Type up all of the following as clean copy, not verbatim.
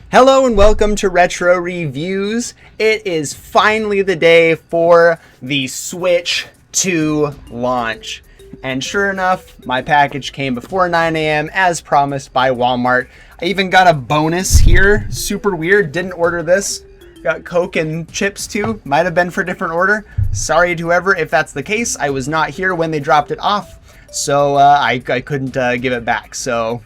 Hello and welcome to Retro Reviews. It is finally the day for the Switch 2 launch. And sure enough, my package came before 9 a.m. as promised by Walmart. I even got a bonus here. Super weird. Didn't order this. Got Coke and chips too. Might have been for a different order. Sorry to whoever if that's the case. I was not here when they dropped it off. So I couldn't give it back. So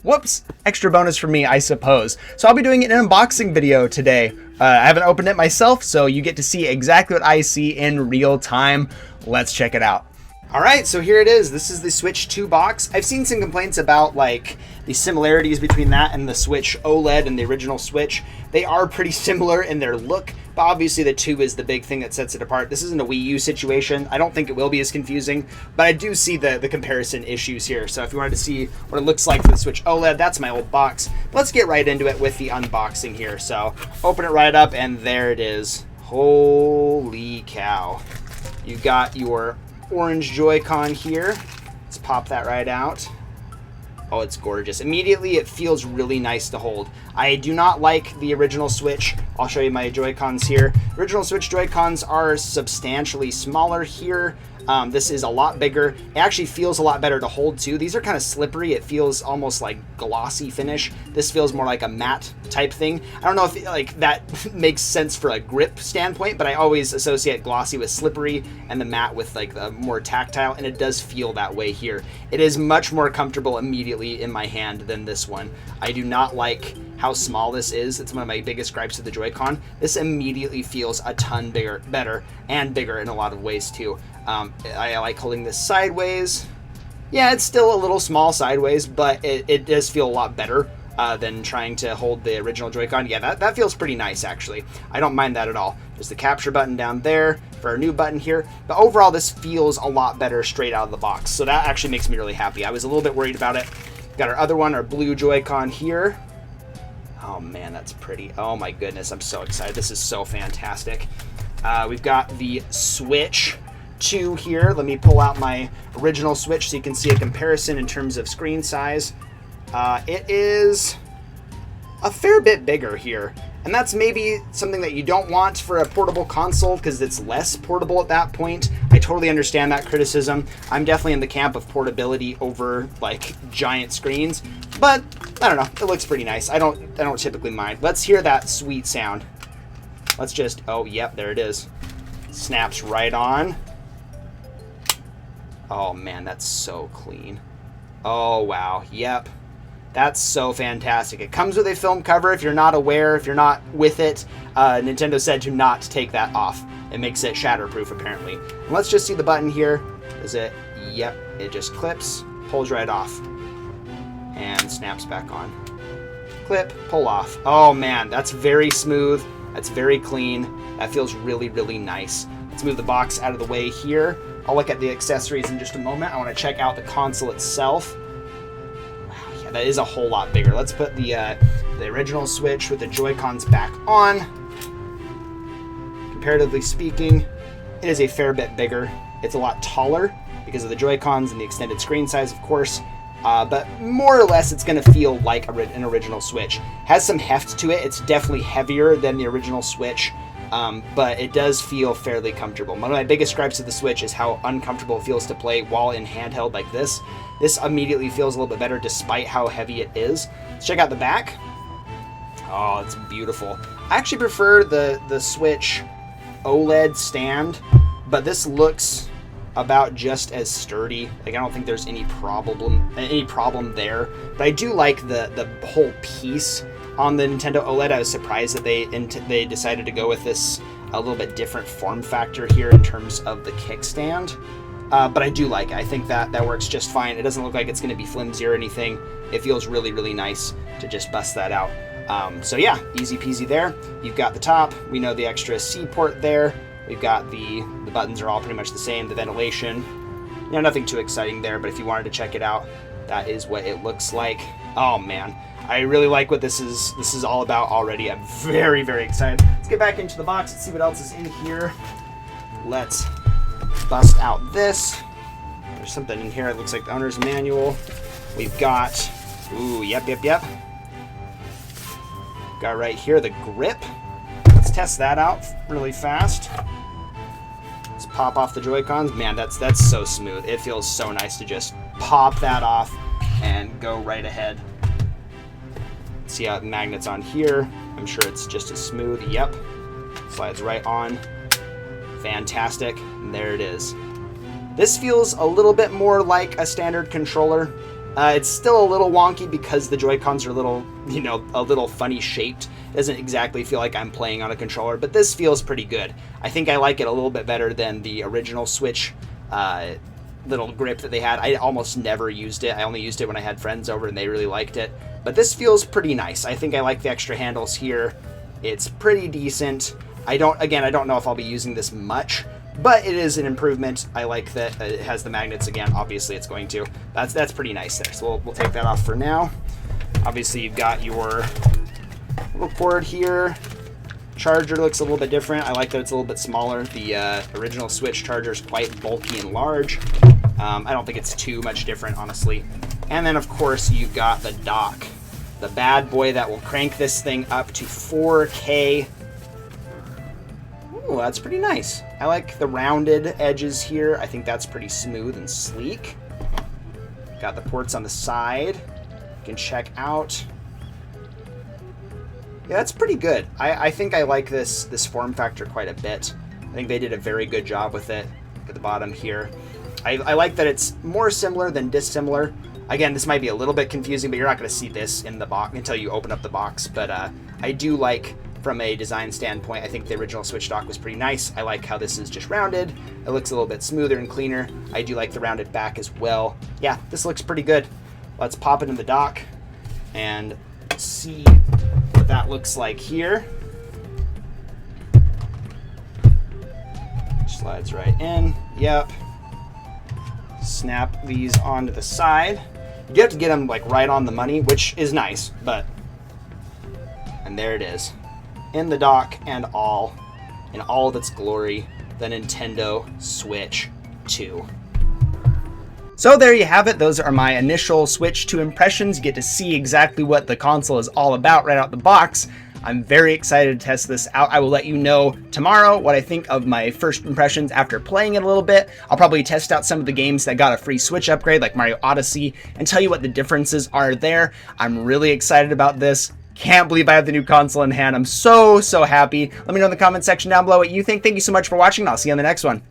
whoops, extra bonus for me, I suppose. So I'll be doing an unboxing video today. I haven't opened it myself, so you get to see exactly what I see in real time. Let's check it out. All right, so here it is. This is the Switch 2 box. I've seen some complaints about like the similarities between that and the Switch OLED and the original Switch. They are pretty similar in their look, but obviously the 2 is the big thing that sets it apart. This isn't a Wii U situation. I don't think it will be as confusing, but I do see the comparison issues here. So if you wanted to see what it looks like for the Switch OLED, that's my old box. Let's get right into it with the unboxing here. So open it right up, and there it is. Holy cow. You got your orange Joy-Con here. Let's pop that right out. Oh, it's gorgeous. Immediately, it feels really nice to hold. I do not like the original Switch. I'll show you my Joy-Cons here. Original Switch Joy-Cons are substantially smaller here. This is a lot bigger. It actually feels a lot better to hold too. These are kind of slippery. It feels almost like glossy finish. This feels more like a matte type thing. I don't know if like that makes sense for a grip standpoint, but I always associate glossy with slippery and the matte with like the more tactile, and it does feel that way here. It is much more comfortable immediately in my hand than this one. I do not like how small this is. It's one of my biggest gripes of the Joy-Con. This immediately feels a ton better and bigger in a lot of ways too. I like holding this sideways. Yeah, it's still a little small sideways, but it does feel a lot better than trying to hold the original Joy-Con. Yeah, that feels pretty nice actually. I don't mind that at all. There's the capture button down there for our new button here. But overall, this feels a lot better straight out of the box. So that actually makes me really happy. I was a little bit worried about it. Got our other one, our blue Joy-Con here. Oh man, that's pretty. Oh my goodness, I'm so excited. This is so fantastic. We've got the Switch 2 here. Let me pull out my original Switch so you can see a comparison in terms of screen size. It is a fair bit bigger here. And that's maybe something that you don't want for a portable console because it's less portable at that point. I totally understand that criticism. I'm definitely in the camp of portability over like giant screens, but I don't know. It looks pretty nice. I don't typically mind. Let's hear that sweet sound. Let's just, oh, yep, there it is. Snaps right on. Oh man, that's so clean. Oh wow, yep. That's so fantastic. It comes with a film cover. If you're not aware, if you're not with it, Nintendo said to not take that off. It makes it shatterproof apparently. And let's just see the button here. Is it? Yep, it just clips, pulls right off, and snaps back on. Clip, pull off. Oh man, that's very smooth. That's very clean. That feels really, really nice. Let's move the box out of the way here. I'll look at the accessories in just a moment. I want to check out the console itself. Wow, yeah, that is a whole lot bigger. Let's put the original Switch with the Joy-Cons back on. Comparatively speaking, it is a fair bit bigger. It's a lot taller because of the Joy-Cons and the extended screen size, of course. But more or less, it's going to feel like an original Switch. Has some heft to it. It's definitely heavier than the original Switch. But it does feel fairly comfortable. One of my biggest gripes of the Switch is how uncomfortable it feels to play while in handheld like this. This immediately feels a little bit better despite how heavy it is. Let's check out the back. Oh, it's beautiful. I actually prefer the Switch OLED stand, but this looks about just as sturdy. Like I don't think there's any problem there. But I do like the whole piece. On the Nintendo OLED, I was surprised that they decided to go with this a little bit different form factor here in terms of the kickstand. But I do like it. I think that works just fine. It doesn't look like it's going to be flimsy or anything. It feels really, really nice to just bust that out. So yeah, easy peasy there. You've got the top. We know the extra C port there. We've got the buttons are all pretty much the same. The ventilation. You know, nothing too exciting there, but if you wanted to check it out, that is what it looks like. Oh man. I really like what this is all about already. I'm very, very excited. Let's get back into the box and see what else is in here. Let's bust out this. There's something in here. It looks like the owner's manual. We've got, ooh, yep. Got right here the grip. Let's test that out really fast. Let's pop off the Joy-Cons. Man, that's so smooth. It feels so nice to just pop that off and go right ahead. See how the magnet's on here. I'm sure it's just as smooth. Yep. Slides right on. Fantastic. And there it is. This feels a little bit more like a standard controller. It's still a little wonky because the Joy-Cons are a little, a little funny shaped. It doesn't exactly feel like I'm playing on a controller, but this feels pretty good. I think I like it a little bit better than the original Switch little grip that they had. I almost never used it. I only used it when I had friends over and they really liked it. But this feels pretty nice. I think I like the extra handles here. It's pretty decent. I don't know if I'll be using this much, but it is an improvement. I like that it has the magnets again. Obviously, it's going to. That's pretty nice there. So we'll take that off for now. Obviously, you've got your little cord here. Charger looks a little bit different. I like that it's a little bit smaller. The original Switch charger is quite bulky and large. I don't think it's too much different, honestly. And then, of course, you've got the dock. The bad boy that will crank this thing up to 4K. Ooh, that's pretty nice. I like the rounded edges here. I think that's pretty smooth and sleek. Got the ports on the side. You can check out. Yeah, that's pretty good. I think I like this form factor quite a bit. I think they did a very good job with it. Look at the bottom here. I like that it's more similar than dissimilar. Again, this might be a little bit confusing, but you're not going to see this in the box until you open up the box. But I do like, from a design standpoint, I think the original Switch dock was pretty nice. I like how this is just rounded. It looks a little bit smoother and cleaner. I do like the rounded back as well. Yeah, this looks pretty good. Let's pop it in the dock and see what that looks like here. Slides right in. Yep. Snap these onto the side. You have to get them like right on the money, which is nice, but... And there it is. In the dock and all, in all of its glory, the Nintendo Switch 2. So there you have it. Those are my initial Switch 2 impressions. You get to see exactly what the console is all about right out the box. I'm very excited to test this out. I will let you know tomorrow what I think of my first impressions after playing it a little bit. I'll probably test out some of the games that got a free Switch upgrade, like Mario Odyssey, and tell you what the differences are there. I'm really excited about this. Can't believe I have the new console in hand. I'm so happy. Let me know in the comment section down below what you think. Thank you so much for watching, and I'll see you on the next one.